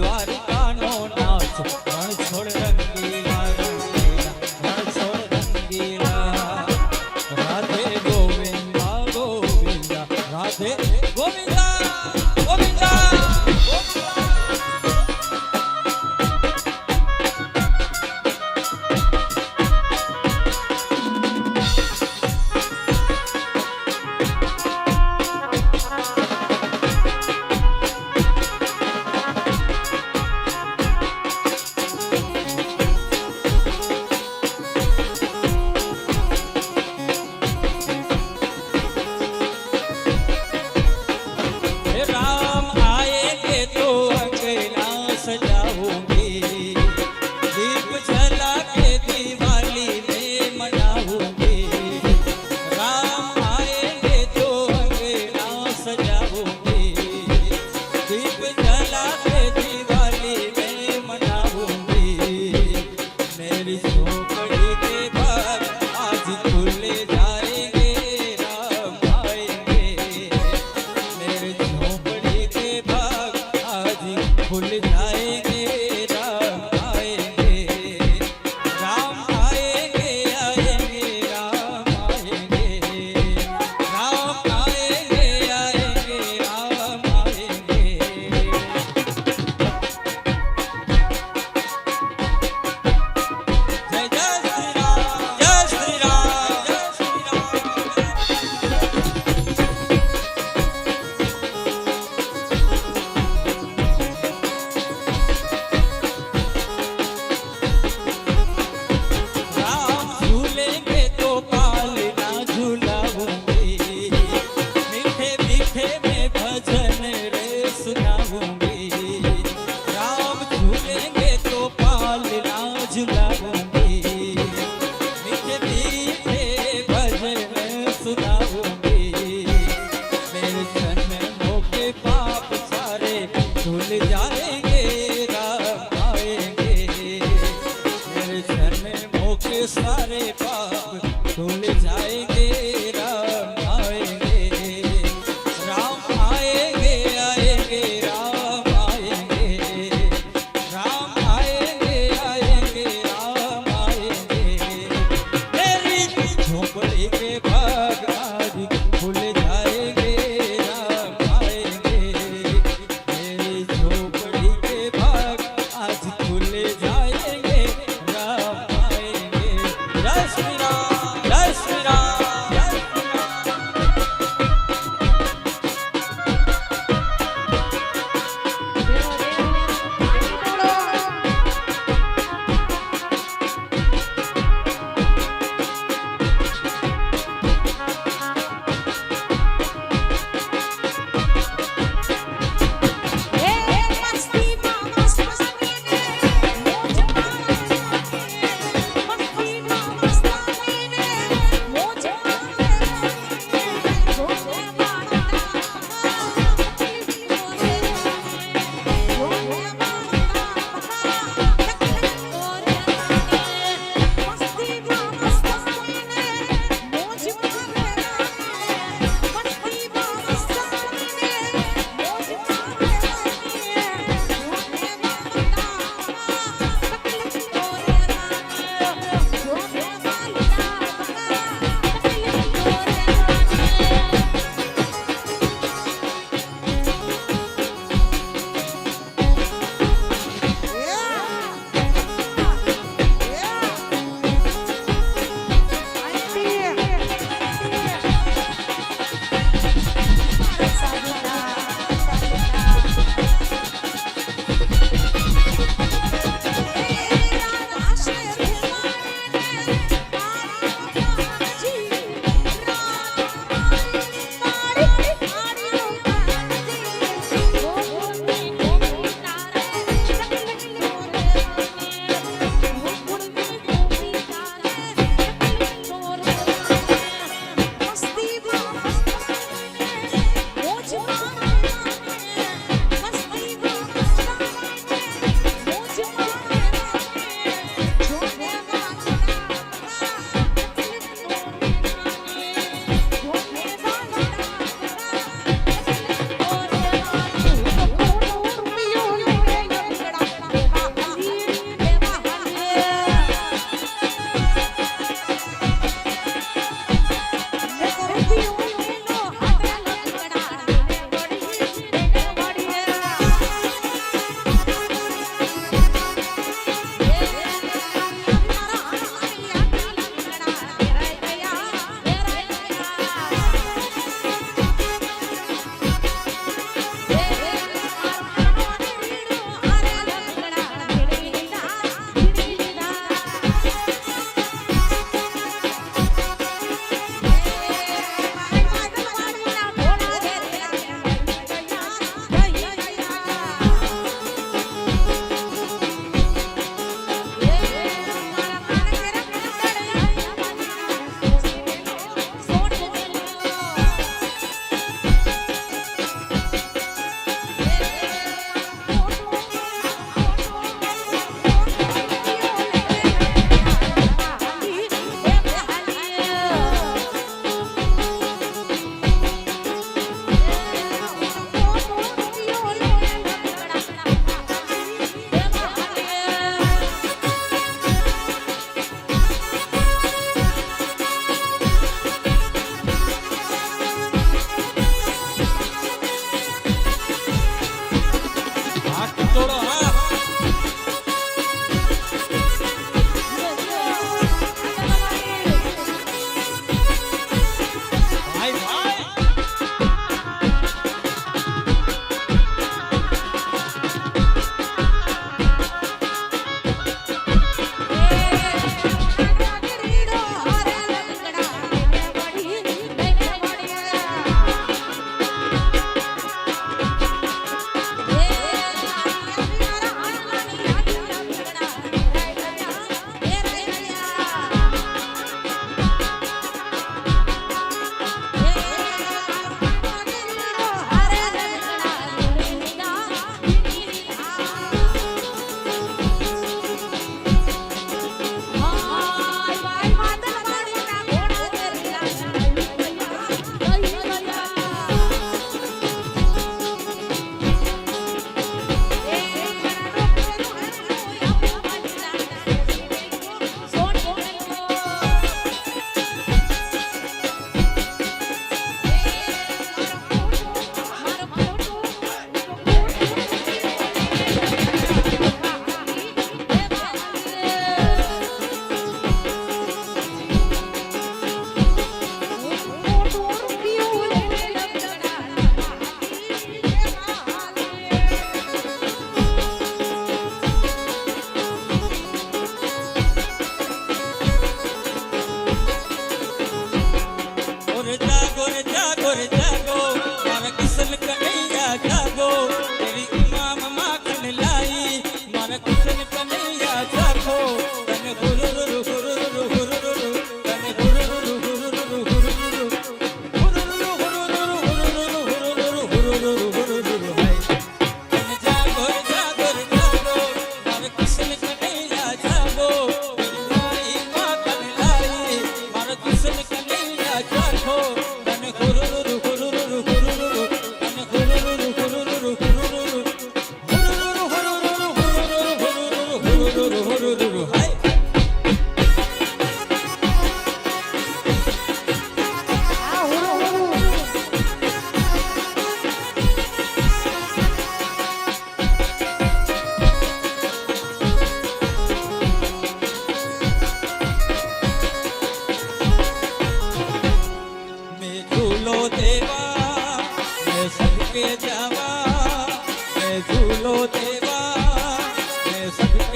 દ્વારકાનો નાથ રણછોડ રંગીલા રંગીલા રણછોડ રંગીલા રાધે ગોવિંદા ગોવિંદા રાધે ગોવિંદા ગોવિંદા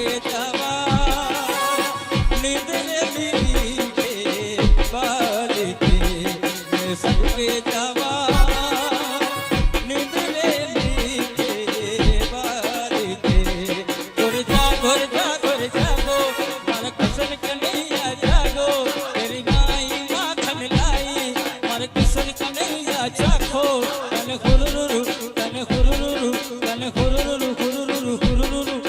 સ્વર્ગે જવા નિંદરે લીધી કે બારીકે સ્વર્ગે જવા નિંદરે લીધી બારીકે ગોરજા ગોરજા ગોરજા ગો મારા કસન કનૈયા જાગો તેરી માઈ માખન લાઈ મારા કસન કનૈયા ચાખો તને હુરુરુ તને હુરુરુ તને હુરુરુ હુરુરુ હુરુરુ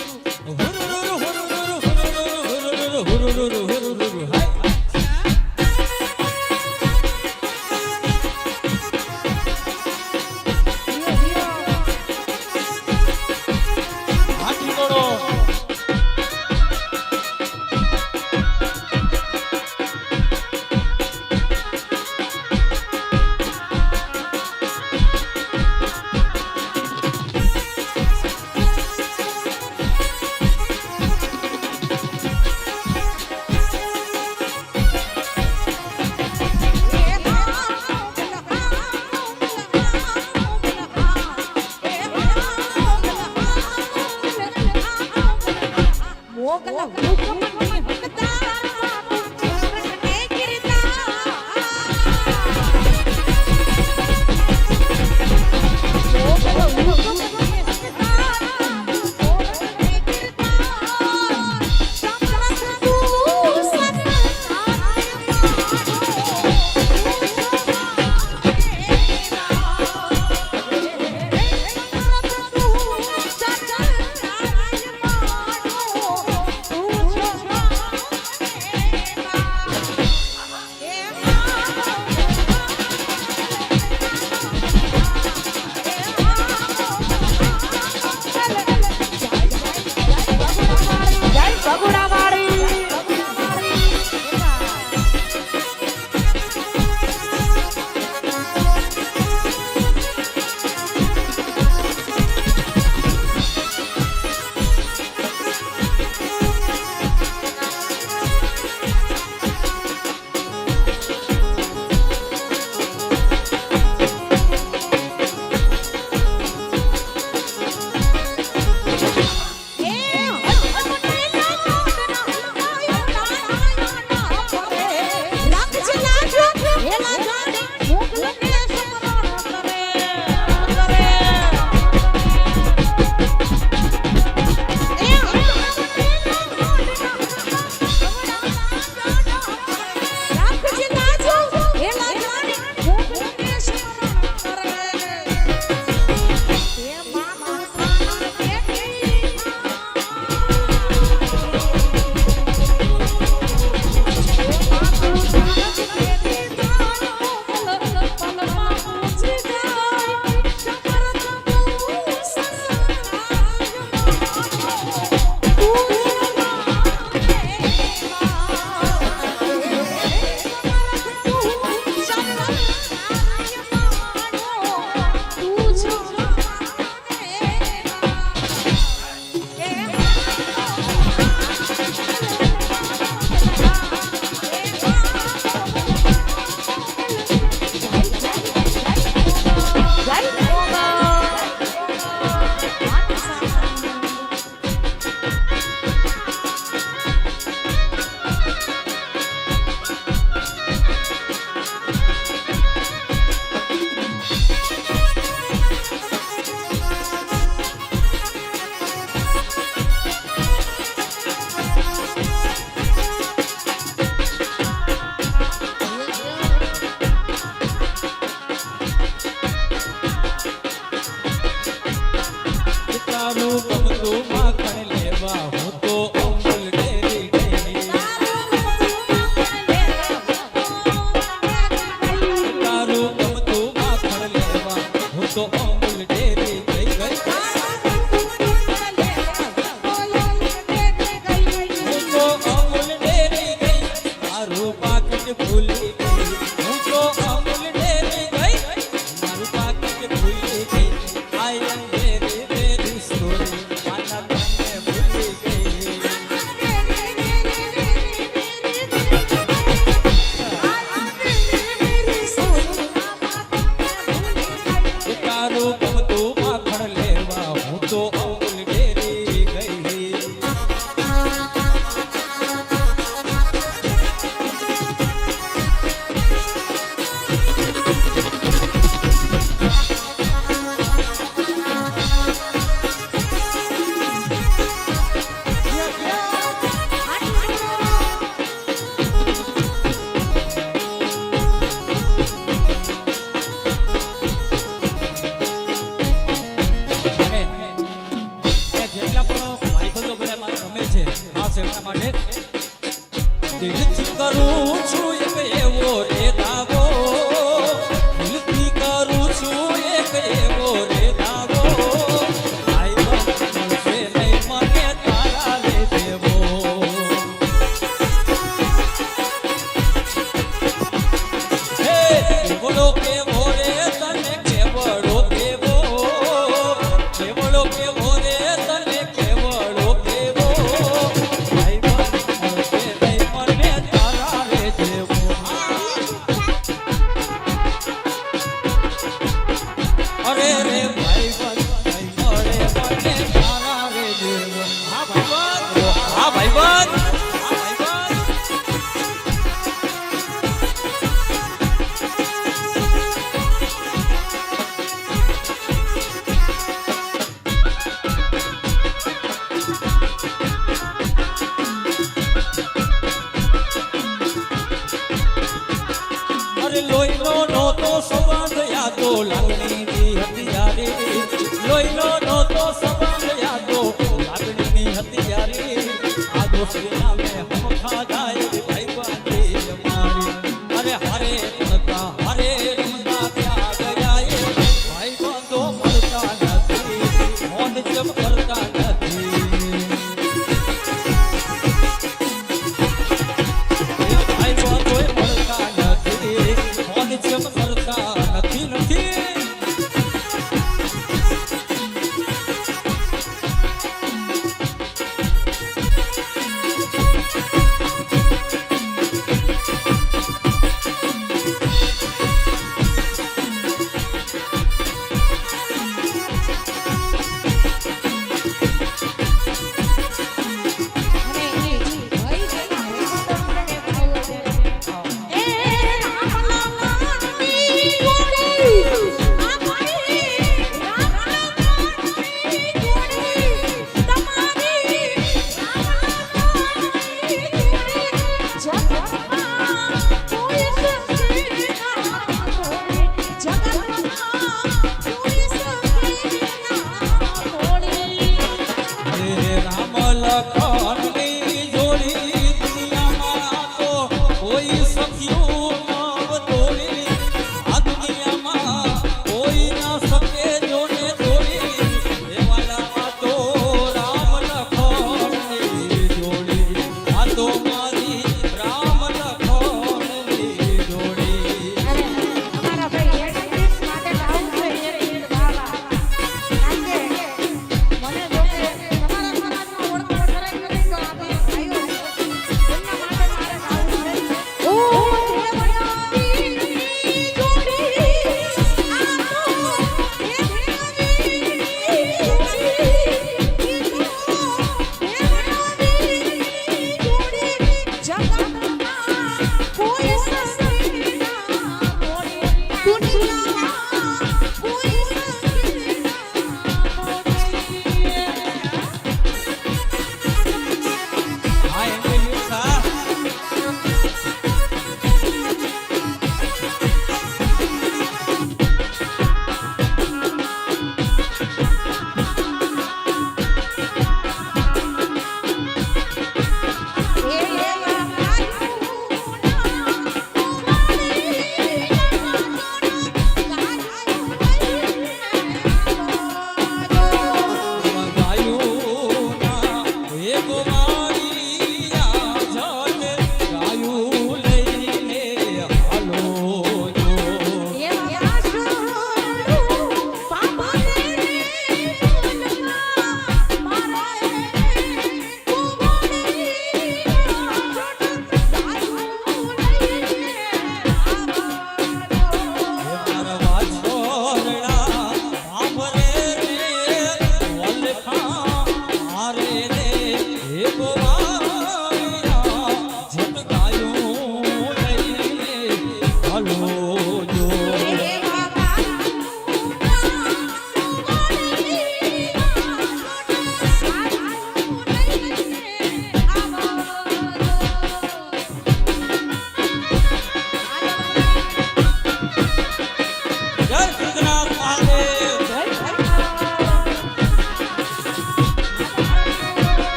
હા ભાઈબંધ, હા ભાઈબંધ. અરે લોહીનો નહોતો સંબંધ યાદો લાગણીની હતી યારી, લોહીનો નહોતો સંબંધ યાદો લાગણીની હતી યારી. આ દોસ્તી નામે હમ ખાધાય ભાઈ બાંધી અમારી. અરે હારે રમતા ક્યાં ગયા એ ભાઈ બંધો મળતા નથી, મોન જમ કરતા નથી. ભાઈ બંધોય મળતા નથી, મોન જમ કરતા નથી નથી.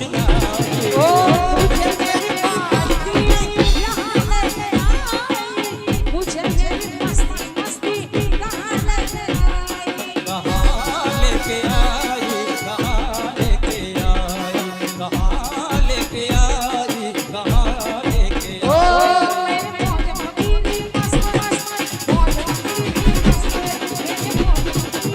હોશિયારી ओ मुझे तेरी मस्ती यहाँ लेके आई मुझे तेरी मस्ती मस्ती कहाँ लेके आई कहाँ लेके आई कहाँ लेके आई कहाँ लेके आई कहाँ लेके ओ आई मेरे मौज मस्ती मस्त मस्त मौज मस्ती मस्त मेरे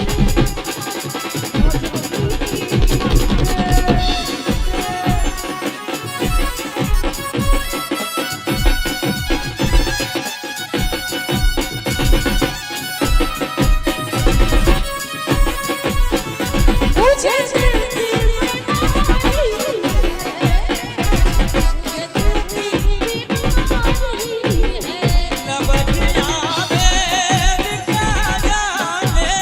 मुझे तेरी बीमारी है नवजिया बेर क्या जाने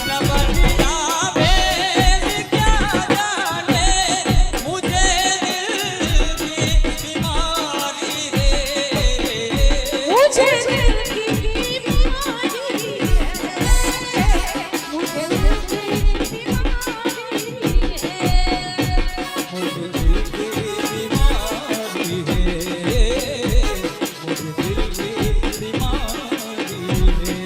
नवजिया बेर क्या जाने मुझे दिल की बीमारी रे मुझे दिल की बीमारी है मुझे दिल की बीमारी है मुझे दिल की बीमारी है मुझे दिल की बीमारी है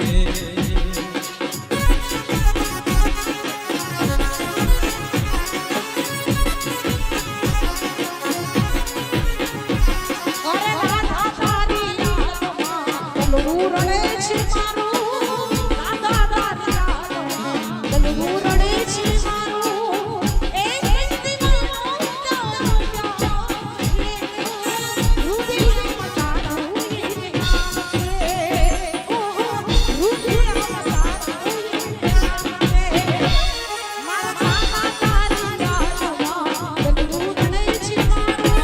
અરે રાધા તારી યાદમાં તલવું રડે છે મારું રાધા તારી યાદમાં તલવું રડે છે મારું એક દીવાનો રુદિયા મતાડું રુદિયા મારા તારી યાદમાં તલવું રડે છે મારું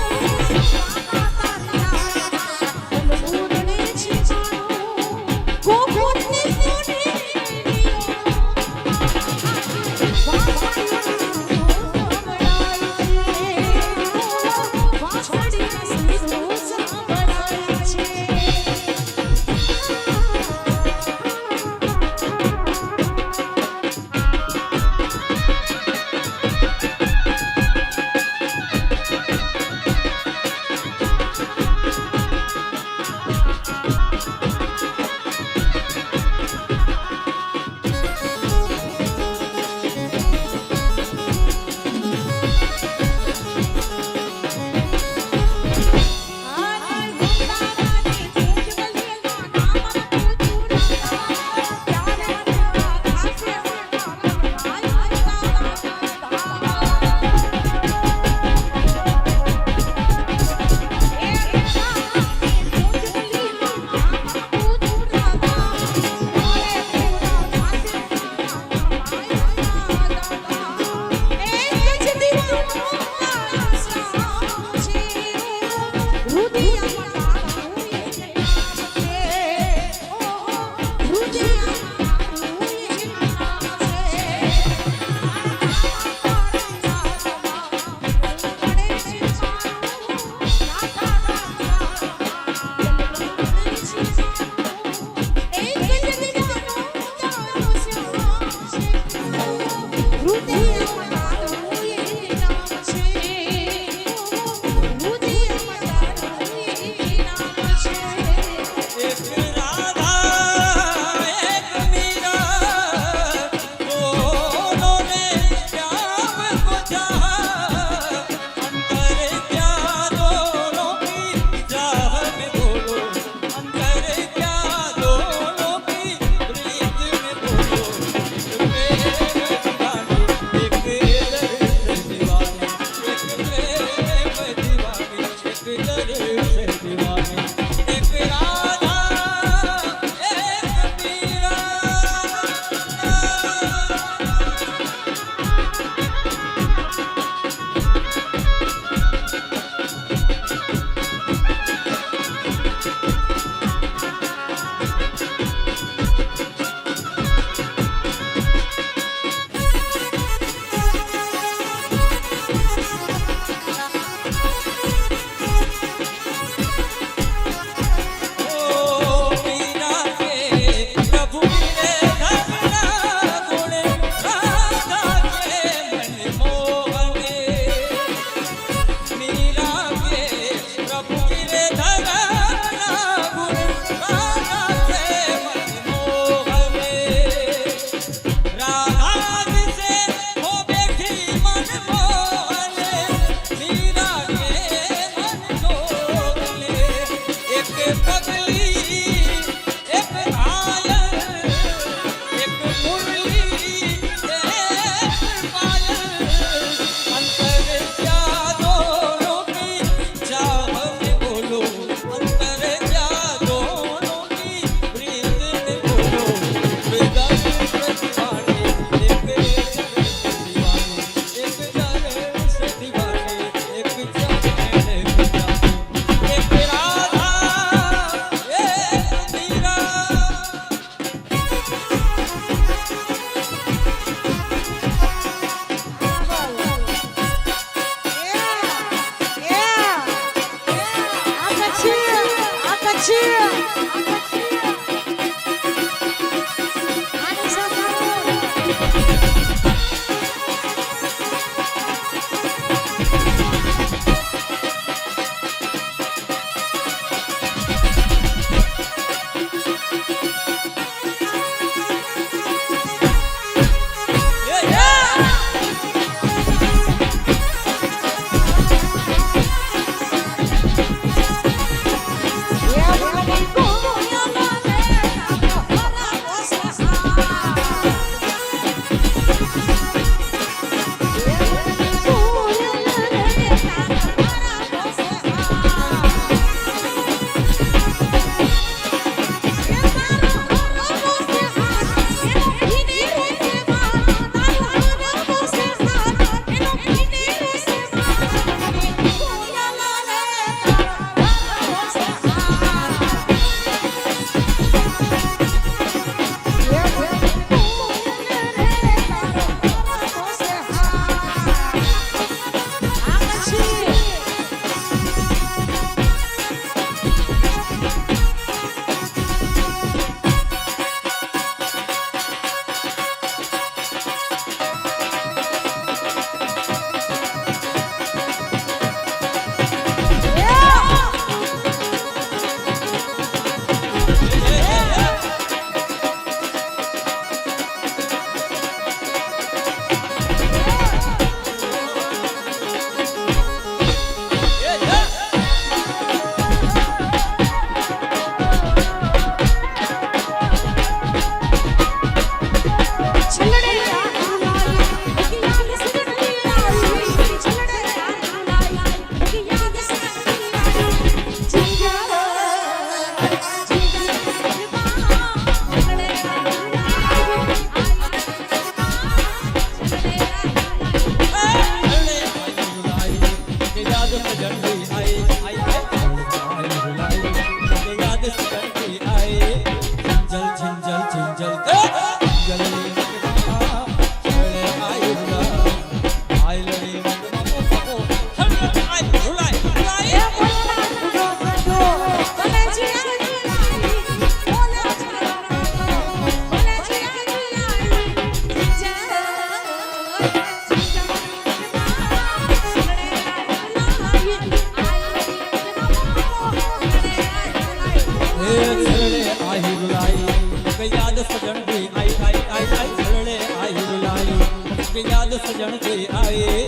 सजन के आए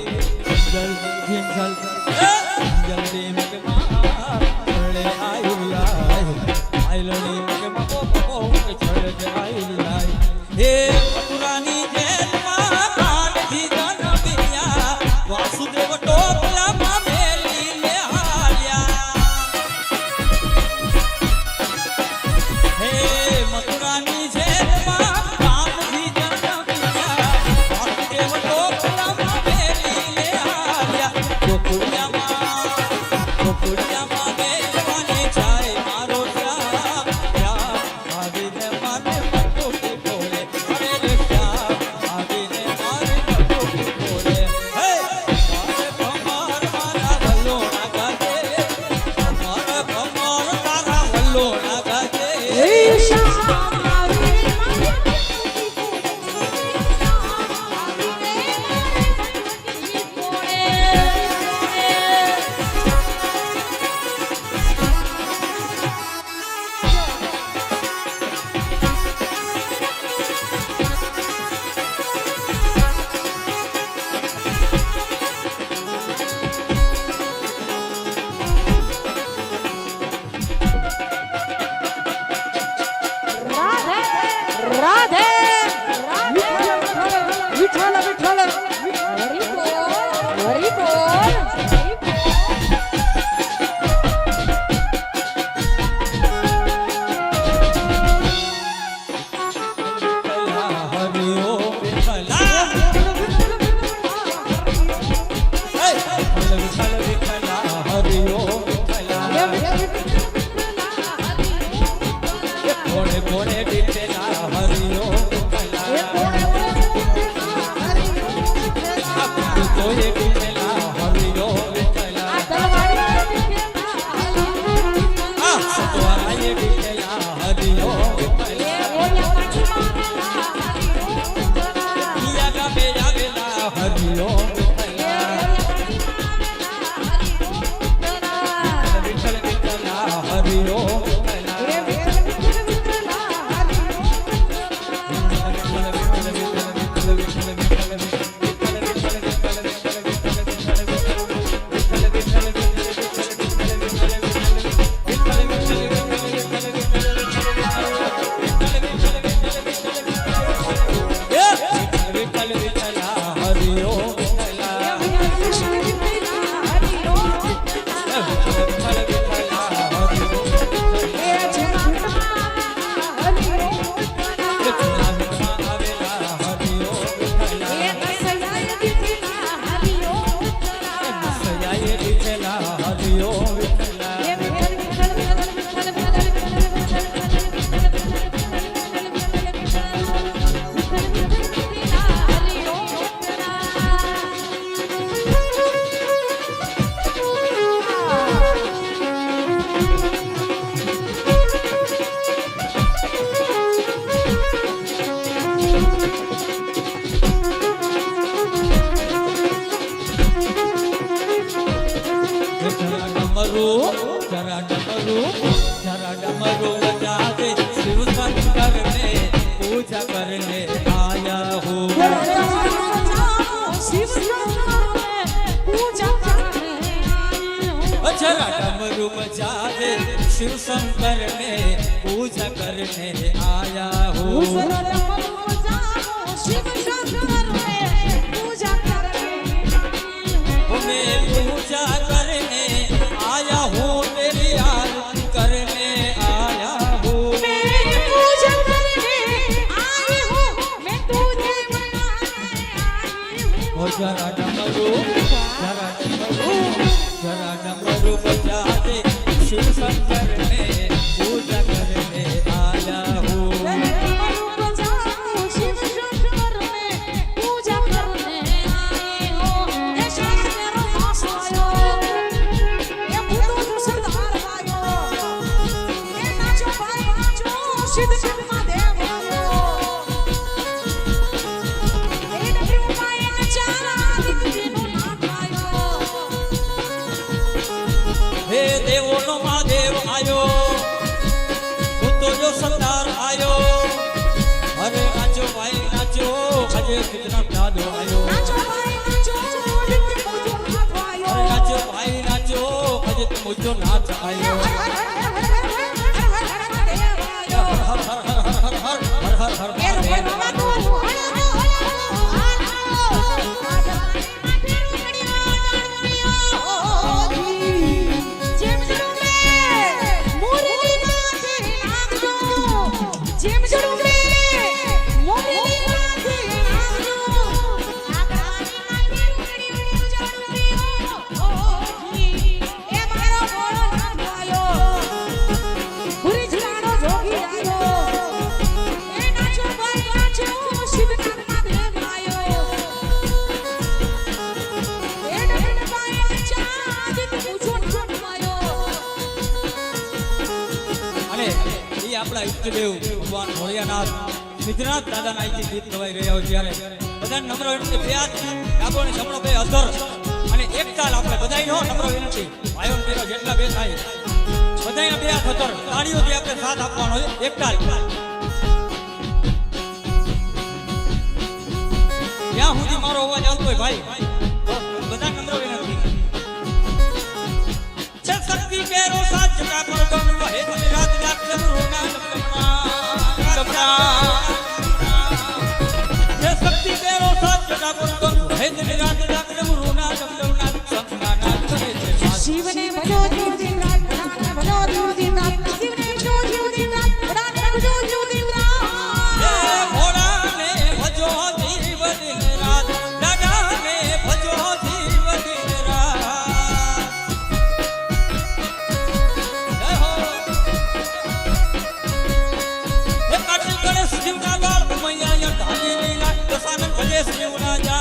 जल झिंझल जल्दी में छड़े आई बुलाए आई लड़ी में मको छड़े आई बुलाए हे पुरानी जेल मां कान दी जन बिया वासुदेव टोपला मां मेली ले हाल्या हे मथुरानी जेल मां कान दी जन बिया वासुदेव टोपला मां मेली ले हाल्या गोकुळ्या मां बेलवानी छाय मारो श्या आવીને મારે પટોકી બોલે અરે રે શ્યા આવીને મારે પટોકી બોલે હે મારે કમર મારા વલ્લો ના ગાજે મારા કમર તારા વલ્લો ના ગાજે કોણે દીઠેલા હરિયો કોણે દીઠેલા હરિયો વિઠ્ઠલા આ સતવારાએ દીઠેલા डमरू बजा दे शिव शंकर ने पूजा करने आया हूँ शिव पूजा करने जरा डमरू बजा दे शिव शंकर ने पूजा करने आया हूँ शिव शंकर पूजा करने मैं पूजा करने आया हूँ तेरी आरती करने आया हूँ मैं पूजा करने आई हूँ मैं तुझे मनाने आई हूँ जरा डमरू बजा दे शिव शंकर ने पूजा करने आया हूँ शिव शंकर पूजा करने आई हूँ ये शास्त्र मेरा दास आयो ये भूतो जो सरदार आयो ये नाचो भाई नाचो सिद्ध शर्मा देव आयो ये डबरू माए नचारा दिखनो नाथ आयो हे देवो नो महादेव आयो तू तो जो सरदार आयो अरे नाचो भाई नाचो अजय कितना प्यादो आयो नाचो भाई नाचो दिखनो नाथ आयो अरे नाचो भाई नाचो अजय मुझो नाच आयो हर हर हर हर આપણા ઈષ્ટદેવ ભગવાન ભોળિયાનાથ સિદ્ધનાથ દાદાના અહીંથી ગીત ગવાઈ રહ્યા હોય ત્યારે બધા નમ્ર વિનંતી બે હાથ ડાબો અને જમણો બે અધર અને એક તાલ આપણે બધાયનો નમ્ર વિનંતી ભાઈઓ બહેનો જેટલા બે થાય બધાયના બે હાથ અધર તાળીઓથી આપણે સાથ આપવાનો છે એક તાલ જ્યાં સુધી મારો અવાજ આવતો હોય ભાઈ બધા નમ્ર વિનંતી शक्ति के रो साथ का परगम वहे दिन रात जाग जमरूना ये शक्ति के रो साथ का परगम वहे दिन रात जाग जमरूना संगना करे शिव ने भजो जीव दिन रात भजो जीव दिन रात शिव ने भजो जीव दिन रात भजो जीव दिन रात ये भोला ने भजो जीव दिन रात दादा ने भजो जीव दिन रात शिवना बाल मैया या ढाली लीला दसानन भजे शिवना जा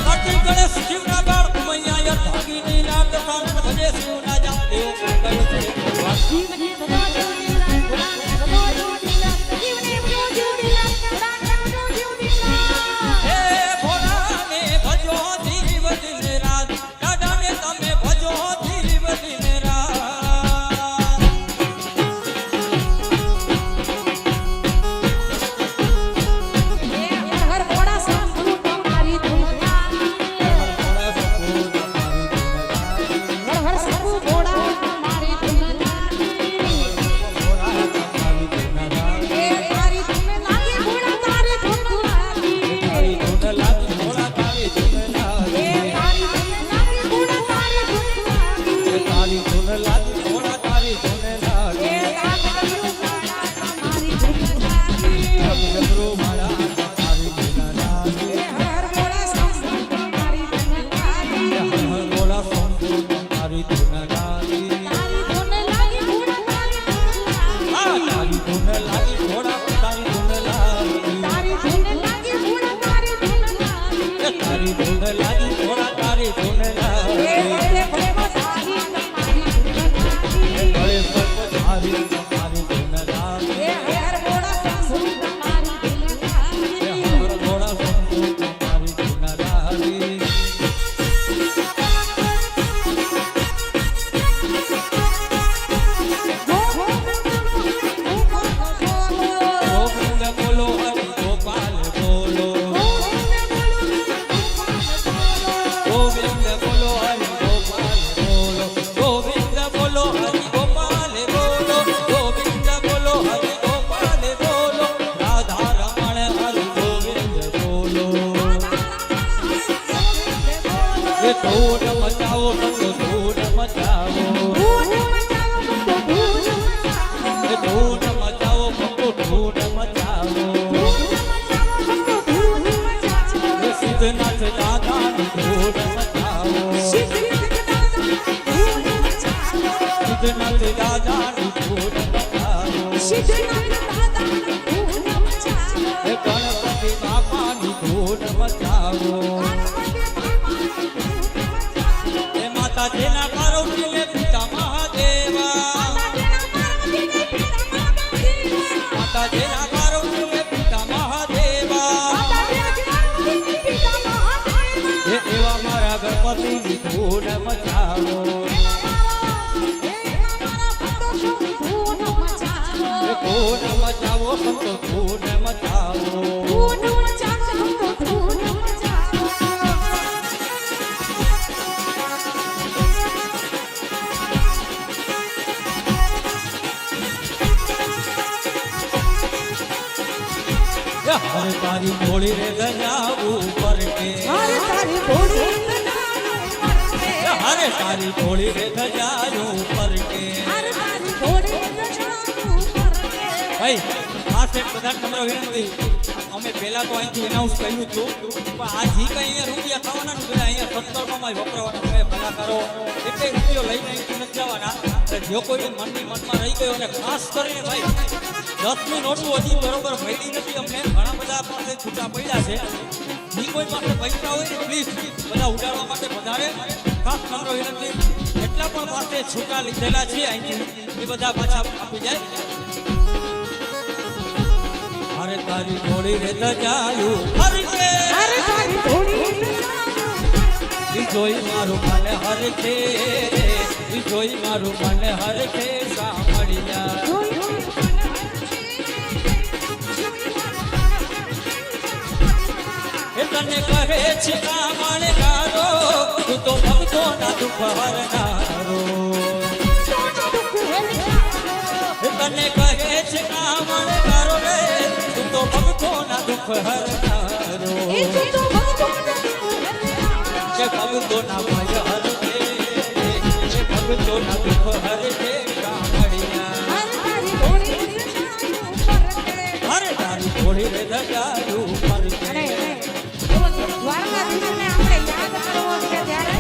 काटी गणेश शिवना बाल मैया या ढाली लीला दसानन भजे शिवना जा देव शिव ने भजो जीव दिन रात भजो जीव दिन रात शिव ने भजो जीव दिन रात भजो जीव दिन रात हे भोला ने भजो जीव दिन रात दादा ने तमे भजो जीव दिन रात દાદાની ધૂન મચાવો સિદ્ધનાથ દાદાની ધૂન મચાવો એ ગણપતિ બાપાની ધૂન મચાવો એ માતાજીના પાર્વતીને પિતા મહાદેવા માતાજીના પાર્વતીને પિતા મહાદેવા એ એવા મારા ગણપતિની ધૂન મચાવો ધૂન મચાવો સંતો ધૂન મચાવો હરે તારી ઘોડી રે ધજા ઉપર કે હરે તારી ઘોડી રે ધજા ઉપર કે ભાઈ આ સેટ બધા તમારો વિનંતી અમે પહેલા તો અહીંથી એનાઉન્સ કર્યું હતું પણ આ જી કઈ અહીંયા રૂપિયા થવાના ને બધા અહીંયા 17 માં વપરાવાના છે કલાકારો એટલે રૂપિયો લઈને અહીંથી નથી જવાના જો કોઈ મનની મનમાં રહી ગયો અને ખાસ કરીને ભાઈ 10ની નોટો હજી બરોબર ભરી નથી અમને ઘણા બધા પાસે છૂટા પડ્યા છે જી કોઈ પાસે પૈસા હોય ને પ્લીઝ બધા ઉડાડવા માટે વધારે ખાસ તમારો વિનંતી એટલા પણ પાસે છૂટા લીધેલા છે અહીંથી એ બધા પાછા આપી જાય હરે તારી ઘોડી રે ધજાયું હરે તારી ઘોડી ઈ જોઈ મારું મન હરે છે ઈ જોઈ મારું મન હરે છે સાંભળ્યા એ તને કહે છે કામણ ગારો તું તો ભક્તોના દુઃખ હરનારો એ તને કહે છે કામણ ગારો રે તું તો ભક્તોના દુઃખ હરનારો કે ભક્તોના ભય હરે કે ભક્તોના દુઃખ હરે છે કામળિયા હરે તારી ઘોડી રે ધજાયું પર દ્વારકાધીશને આપણે યાદ કરવો છે ત્યારે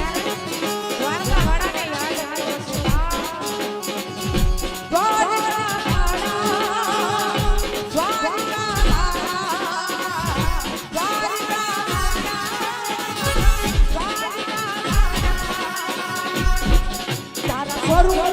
દ્વારકાવાળાને યાદ કરવો છે તારા સ્વરૂપ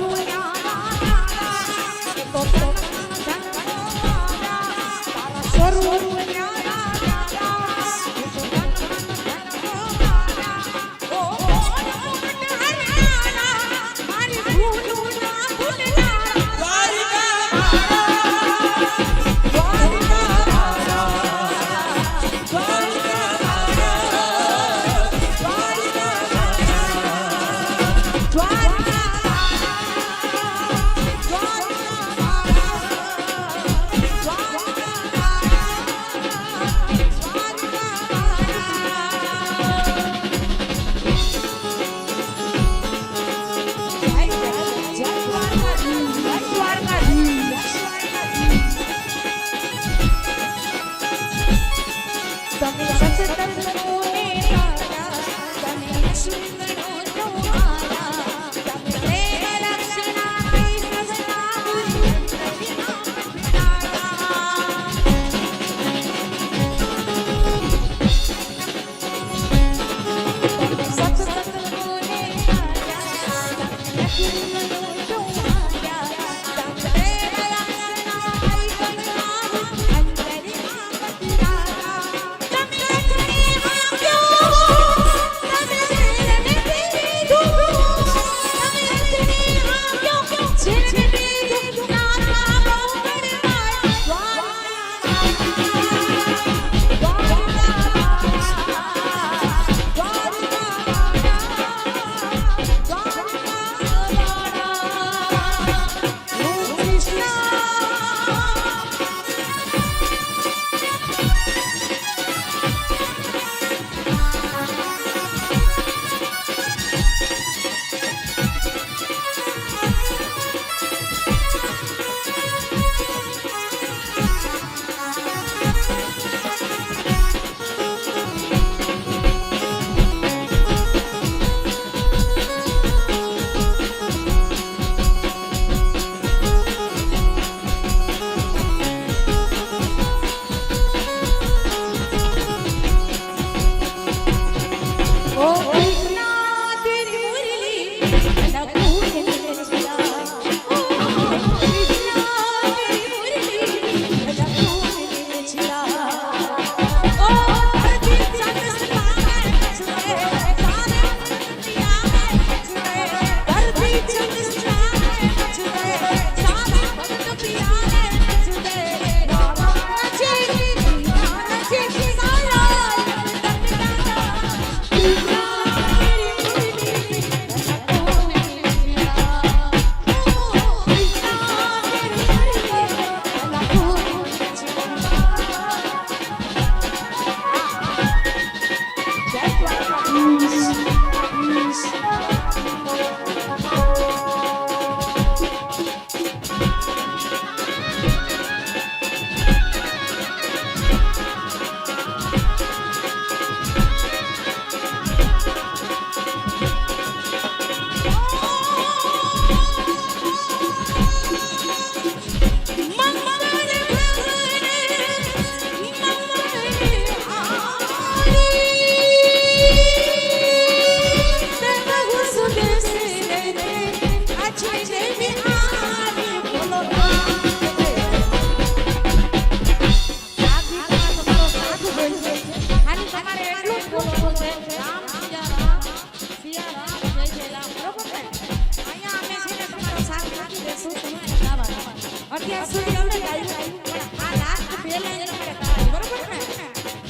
અત્યાર સુધી અમે ગાયું પણ આ લાસ્ટ બે લાઈન તમારે ગાવાની બરોબર ને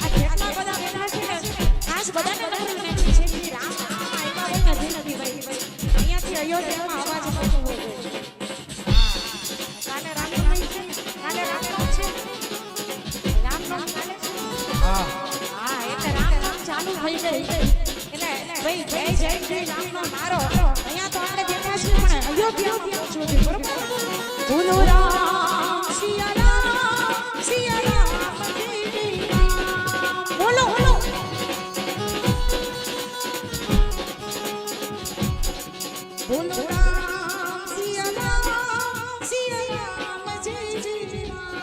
આ જેટલા બધા બેઠા છે ને ખાસ બધાને નમ્ર વિનંતી છે કે રામ આવ્યા હોય નથી ભાઈ અહીંયાથી અયોધ્યામાં અવાજ પડતો હોય કાલે રામનવમી છે કાલે રામનવમી છે રામનવમી કાલે છે હા હા એટલે રામ ચાલુ થઈ ગઈ એટલે ભાઈ જય જય શ્રી રામનો નારો અહીંયા તો આપણે બેઠા છીએ પણ અયોધ્યામાં સુધી બરોબર બોલો રામ સિયા રામ જય જય રામ બોલો બોલો બોલો રામ સિયા રામ જય જય રામ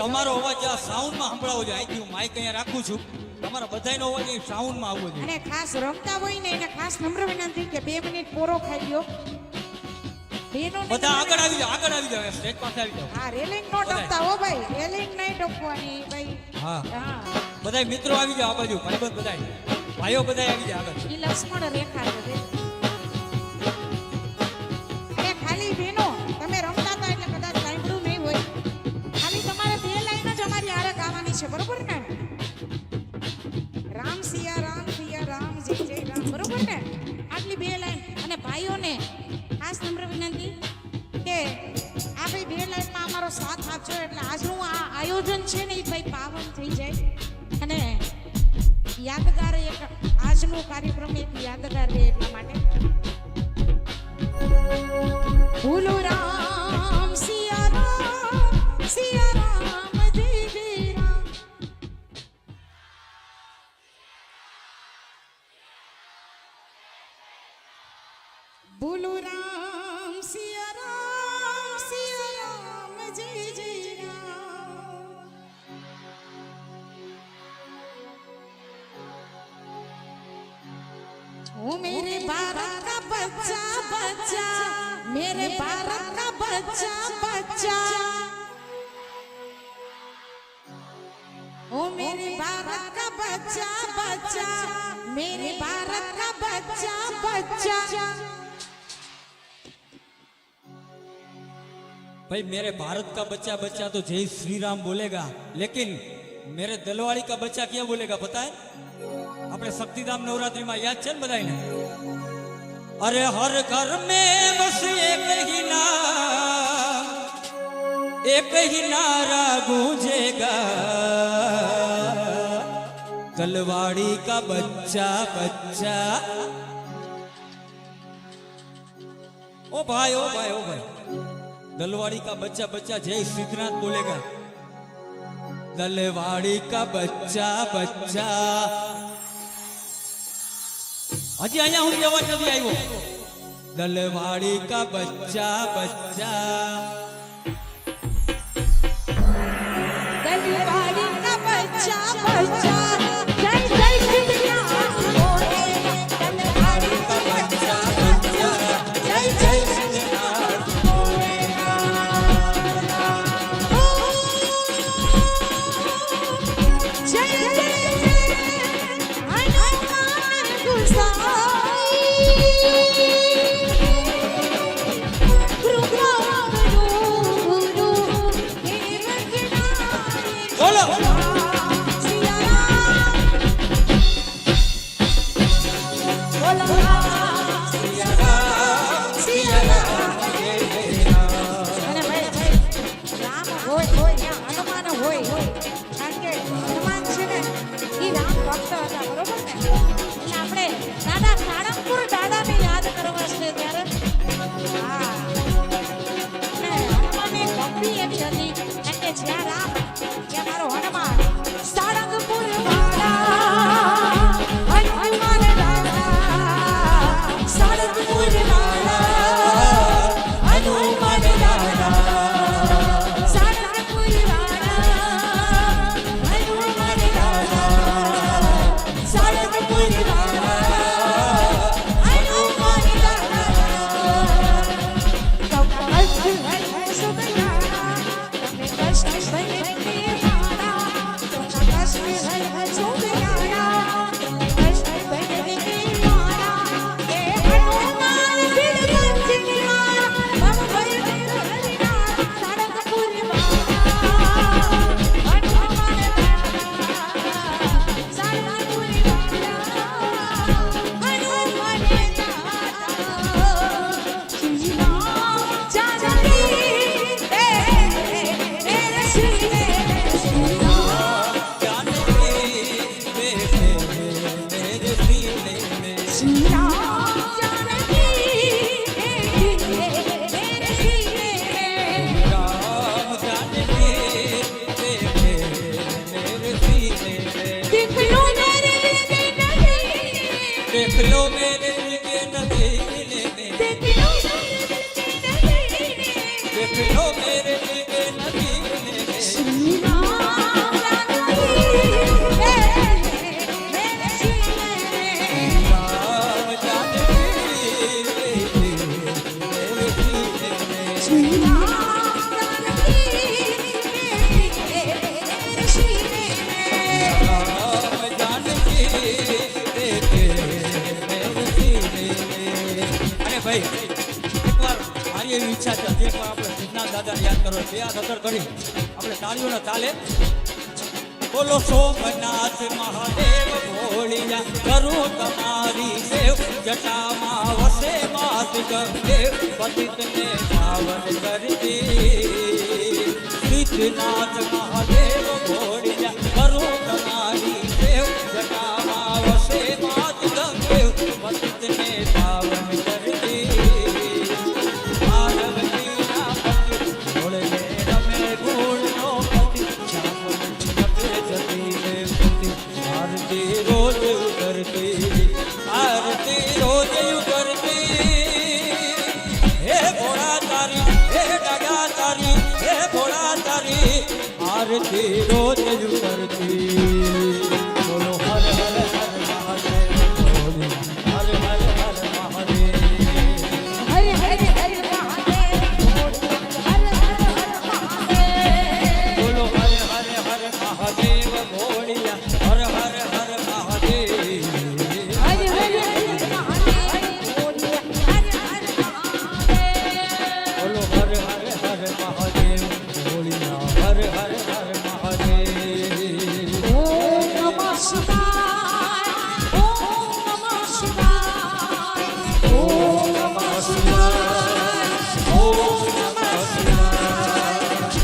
તમારો અવાજ આ સાઉન્ડમાં સંભળાવો જોઈએ. અહીંથી હું માઇક અહીંયા રાખું છું. તમારા બધાયનો અવાજ અહીં સાઉન્ડમાં આવવો જોઈએ. અને ખાસ રમતા હોય ને એને ખાસ નમ્ર વિનંતી કે 2 મિનિટ પૂરો ખાઈ લ્યો બેનો બધા આગળ આવી જાઓ, આગળ આવી જાઓ, સ્ટેજ પાસે આવી જાઓ. હા રેલિંગ નો ટપતા હો ભાઈ રેલિંગ નહીં ટપવાની ભાઈ હા હા બધાય મિત્રો આવી જાઓ આ બાજુ, ભાઈબંધ બધાય, ભાઈઓ બધાય આવી જાઓ આગળ. ઈ લક્ષ્મણ રેખા છે અરે ખાલી બેનો તમે રમતા હતા એટલે કદાચ સાંભળ્યું નહીં હોય ખાલી તમારે 2 લાઈન જ અમારી આરે ગાવાની છે બરોબર ને રામ સિયા રામ જય જય રામ બરોબર ને આટલી 2 લાઈન અને ભાઈઓને ખાસ નમ્ર વિનંતી કે આ ભાઈ 2 લાઈનમાં અમારો સાથ આપજો એટલે આજનું આ આયોજન છે ને એ ભાઈ પાવન થઈ જાય અને યાદગાર એક આજનો કાર્યક્રમ એક યાદગાર રહે એટલા માટે બોલો રામ સિયા રામ જય જય રામ બોલો રામ સિયા રામ જય જય રામ ओ मेरे भारत का बच्चा बच्चा मेरे भारत का बच्चा बच्चा ओ मेरे भारत का बच्चा बच्चा मेरे भारत का बच्चा बच्चा भाई मेरे भारत का बच्चा बच्चा तो जय श्री राम बोलेगा, लेकिन मेरे दलवाड़ी का बच्चा क्या बोलेगा पता है? अपने शक्तिधाम नवरात्रि में याद चल बताई ने, अरे हर घर में बस एक ही नारा गूंजेगा, दलवाड़ी का बच्चा बच्चा। ओ भाई ओ भाई ओ भाई, दलवाड़ी का बच्चा बच्चा जय सिद्धनाथ बोलेगा, दलवाड़ी का बच्चा बच्चा। हजी अहिया हूँ अवाज नहीं आयो, दलवाड़ी का बच्चा बच्चा, दलवाड़ी का बच्चा बच्चा जय जय सिद्धनाथ बोले, दलवाड़ी का बच्चा बच्चा जय जय सिद्धनाथ बोले, जय जय हनुमान गोसाई कृपा करो गुरु हे रखनारे बोलो सिया राम बोलो सिया राम अरे भाई राम હોય ત્યાં હનુમાન હોય કારણ કે હનુમાન છે ને એ રામ ભક્ત હતા બરોબર ને એટલે આપણે દાદા સાળંગપુર દાદાને યાદ કરવા છે ત્યારે હા અને હનુમાનની ભક્તિ એવી હતી કારણ કે જ્યાં રામ ત્યાં મારો હનુમાન સાળંગપુર વાળા હનુમાન દાદા સાળંગપુર વાળા હનુમાન દાદા સાળંગપુર વાળા હનુમાન દાદા સાળંગપુર વાળા ભાઈ એકવાર મારી એવી ઈચ્છા છે જે પણ આપણે સિદ્ધનાથ દાદાને યાદ કરો બે હાથ અસર કરી આપણે તાળીઓના તાલે બોલો સોમનાથ મહાદેવ ભોળિયા કરું તમારી સેવ જટામાં વસે માત ગંગેવ પતિતને પાવન કરતી સિદ્ધનાથ મહાદેવ ભોળિયા કરું તમારી સેવ જટામાં વસે માત ગંગેવ પતિતને પાવન કરતી પાર્વતીના પતિ ભોળે રમે ગુણનો પતિ આરતી રોજ ઉતરતી આરતી રોજ ઉતરતી હે ભોળા તારી હે દાદા તારી હે ભોળા તારી આરતી રોજ ઉતરતી બોલો હર હર હર મહાદેવ બોલો હર હર હર મહાદેવ હરે હરે હરે મહાદેવ હર હર હર મહાદેવ બોલો હર હર હર મહાદેવ ભોળિયા હર હર હર મહાદેવ હરે હરે હરે મહાદેવ બોલો હર હર હર મહાદેવ ભોળિયા હર હર હર મહાદેવ ઓમ નમઃ શિવાય ઓમ નમઃ શિવાય ઓમ નમઃ શિવાય ઓમ નમઃ શિવાય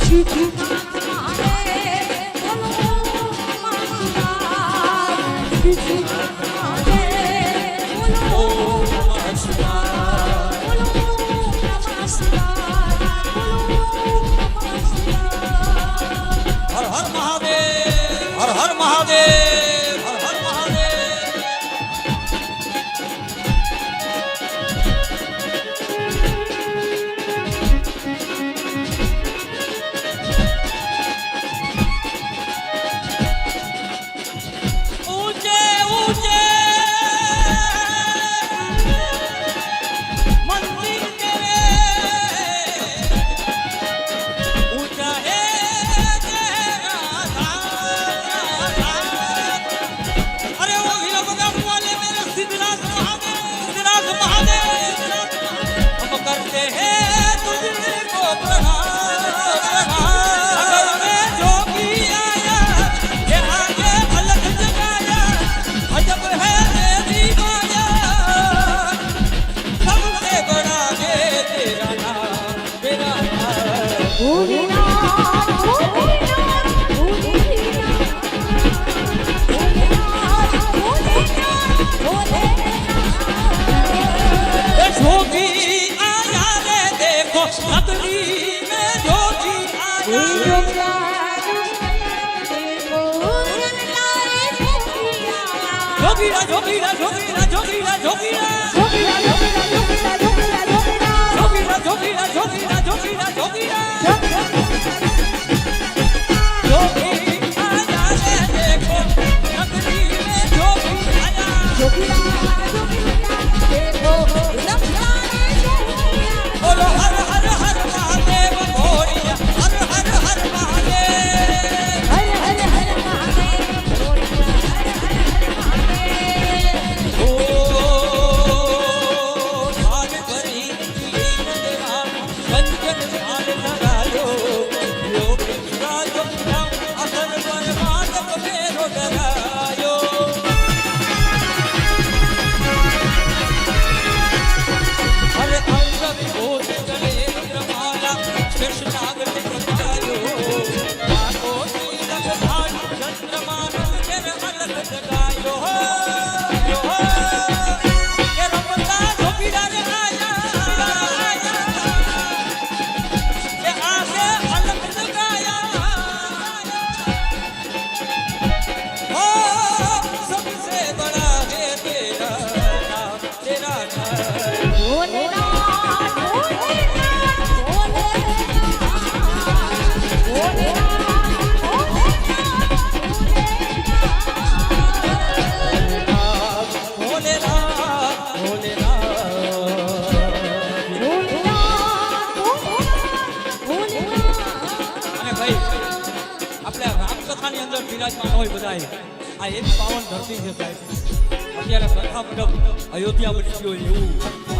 સિદ્ધનાથ મહાદેવ બોલો ઓમ નમઃ શિવાય સિદ્ધનાથ મહાદેવ બોલો ઓમ નમઃ શિવાય બોલો ઓમ નમઃ શિવાય બોલો ઓમ નમઃ શિવાય હર હર મહાદેવ હર હર મહાદેવ હર હર મહાદેવ ઊંચે ઊંચે મંદિર તેરે ऊंचा है तेरा धाम। अरे वो विलंब वाले मेरे सिद्धनाथ महादेव हम करते हैं तुझको प्रणाम अगर मैं जोगी आया ये आगे अलग जगाया अजब है तेरी माया सबसे बड़ा है तेरा नाम भोलेनाथ भोलेनाथ भोलेनाथ भोलेनाथ भोलेनाथ जोगी आया रे देखो नगरी में जोगी आया जोगीरा जोगीरा जोगीरा जोगीरा जोगीरा जोगीरा जोगीरा जोगीरा जोगीरा जोगीरा जोगी आया रे देखो नगरी में जोगी आया बोलो हर हर हर महादेव भोलिया हर हर हर महादेव ओ भाग भरी दीन कंचन भाल लगायो योग राजो असर पर माधव मेरो डरायो हर अंग विभूत गले रुद्रमाला शेष नाग टिकायो आंखों नीलक भानु चंद्रमा तेर अलग जगायो ये रमता जोगीरा रे आया ये आगे अलग जगाया हो सबसे बड़ा है तेरा नाम तेरा नाम भोलेनाथ भोलेनाथ भोलेनाथ કથાની અંદર બિરાજમાન હોય બધાય આ એક પાવન ધરતી છે સાહેબ અત્યારે કથા મંડપ અયોધ્યા બની ગયો એવું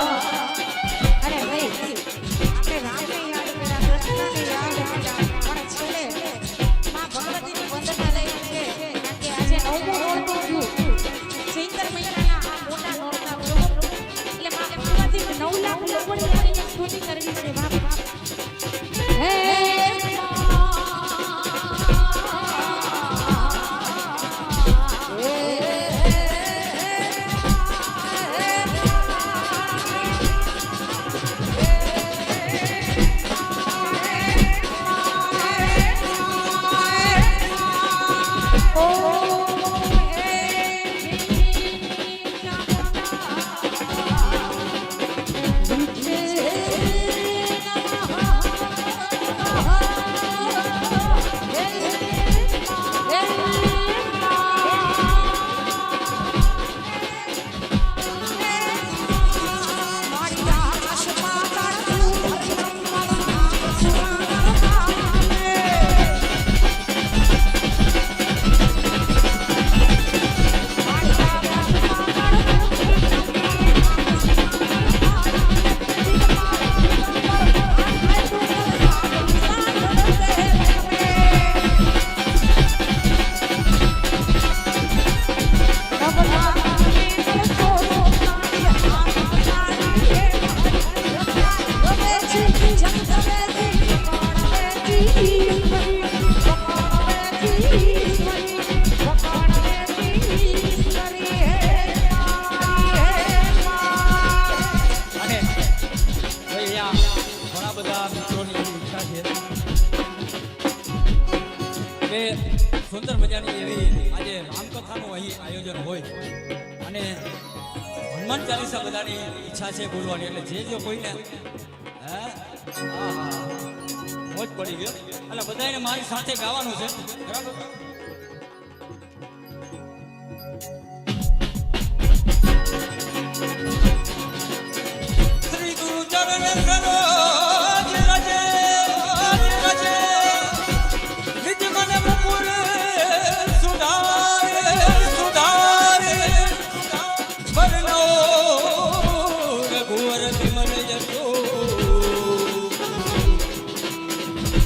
અરે ભાઈ આપણે રામને યાદ કર્યા કૃષ્ણને યાદ કર્યા પણ છેલ્લે માં ભગવતીની વંદના લઈ કે આજે નવમું નોરતું થયું ચૈત્ર મહિનાના આ મોટા નોરતા એટલે માં ભગવતી 9 લાખ લોકોની સ્તુતિ કરવી પડે બાપ હે સુંદર મજાની એવી આજે રામકથાનું અહીં આયોજન હોય અને હનુમાન ચાલીસા બધાની ઈચ્છા છે બોલવાની એટલે જે કોઈને મોજ પડી ગયો એટલે બધાને મારી સાથે ગાવાનું છે બરાબર શ્રી ગુરુ ચરણ કરો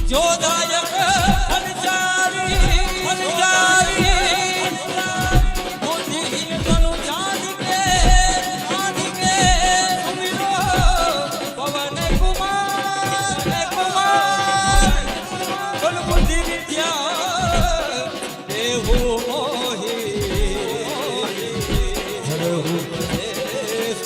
જોદાયક ફનચારી મોતી તનુ ચાંદ કે સુમિરો પવન કુમાર બોલ બુદ્ધિ વિદ્યા દેવો મોહી હરહુ પ્રદેશ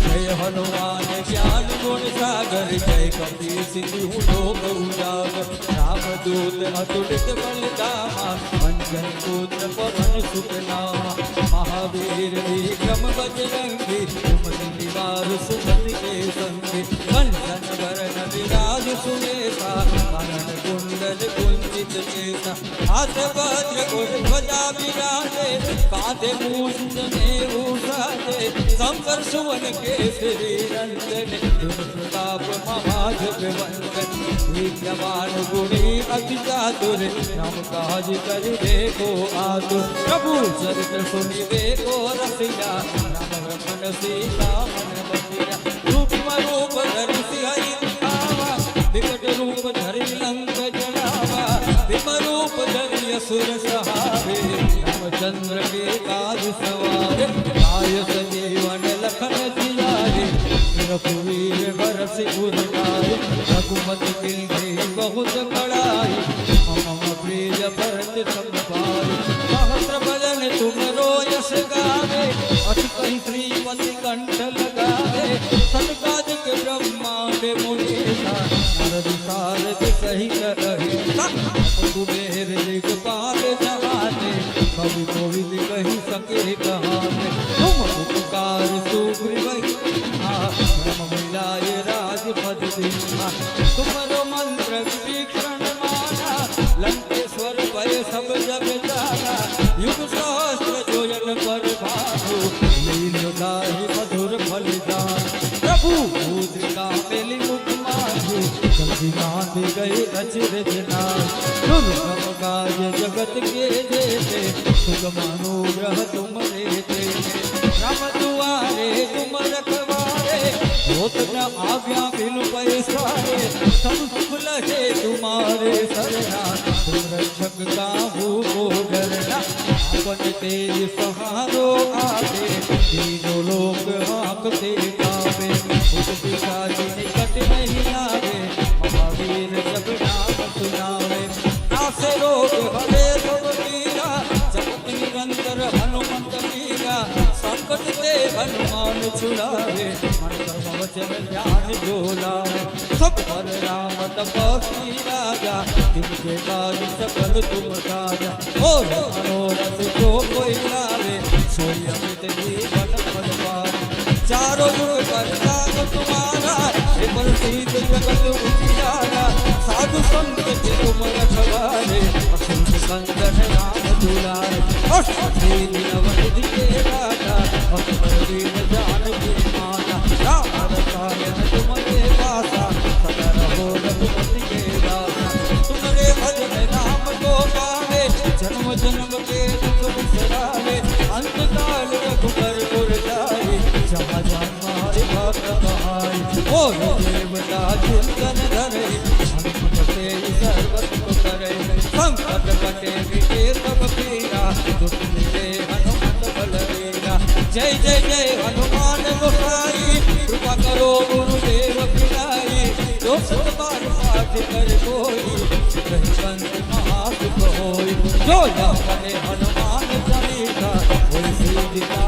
જય હનુમાન જ્ઞાન ગુણ સાગર જય કપી સિંધુ લોક ઉજાગર રામદૂત અતુલિત બલધામા અંજન પુત્ર પવન સુતનામા મહાવીર વિક્રમ બજરંગી સુમતિ નિવાર સુમતિ કે સંગી કંચન વરણ વિરાજ સુરેશા કાનન કુંડલ કુંજિત કેસા હાથ વજ્ર ઘોષ ધ્વજા વિરાજે કાંધે મૂંછ ને ઉષાજે शंकर सुवन केसरी नंदन प्रताप महाजग वंदन विद्यमान गुणी अति चातुर राम काज कर देखो आतुर प्रभु चरित्र सुनि देखो रसिया राम रमन सीता मन बसिया रूप धरि सिंह दिखावा विकट रूप धरि लंक जलावा विम रूप धरि असुर सहारे रामचंद्र के काज सवारे आय संजीवन लखन जियारे रघुवीर बरस उरगाए रघुमति के बहुत बड़ाई मम प्रिय भरत सम भाई सहस्र भजन तुम रो यश गावे अति कहीं श्रीमति कंठ लगावे सनकादिक ब्रह्मांड मुनीसा नारद सारद सहित रहेगा कुबेर दिगपाल जहाने कवि कोविद कही सके कहाने तुम उपकार सुग्रीव ब्रह्म मिलाए राजपद दीना तुम्हारो मंत्र विभीषण माना लंकेश्वर भय सब जग जाना युग सहस्त्र जोजन पर भानु लीलाहि मधुर फल दान प्रभु मुद्रिका मेली मुख माधु जल्दी कांद गए अचिर जनार दुर्गम काज जगत के जेते सुगम अनुग्रह तुम देते राम दुआरे तुम रखवारे होत न आज्ञा बिनु पैसारे सब सुख लगे तुम्हारे सरना तुम रक्षक काहू को डरना अपन तेज सहारो आगे तीनों लोग हाँकते काबे उस पिशाच निकट नहीं आवे महावीर सब नाम सुनावे नासे रोग हरे सब पीरा जगत निरंतर हनुमंत वीरा संकट ते हनुमान छुड़ावे मन कर्म वचन ध्यान डोलावे सब पर राम तपस्वी राजा तिनके काज सकल तुम राजा और मनोरथ जो कोई लावे सोई अमित जीवन फल पावे चारों युग पर नाम तुम्हारा पर सीत जगत उजियारा साधु संत के तुम रखवारे अखंड कंदन राम दुलारे अष्टमी नवनिधि के राजा अकबर दीन जानकी माता राम रसायन तुम्हारे पासा सदा रहो रघुपति के दासा तुम्हारे भजन नाम को पावे जन्म जन्म के दुख बिसरावे अंत काल रघुबर पुर जाए जहाँ हमारे भक्त कहाई ओ देवता चिंतन धरे हनुमते सर्वत्र करे संकट कटे विके सब पीरा दुख मिले हनुमत बलवीरा जय जय जय हनुमान गोसाई कृपा करो गुरुदेव पिलाई जो सत बार पाठ कर कोई कहीं बंद महासुख होई जो या करे हनुमान चालीसा होई सीता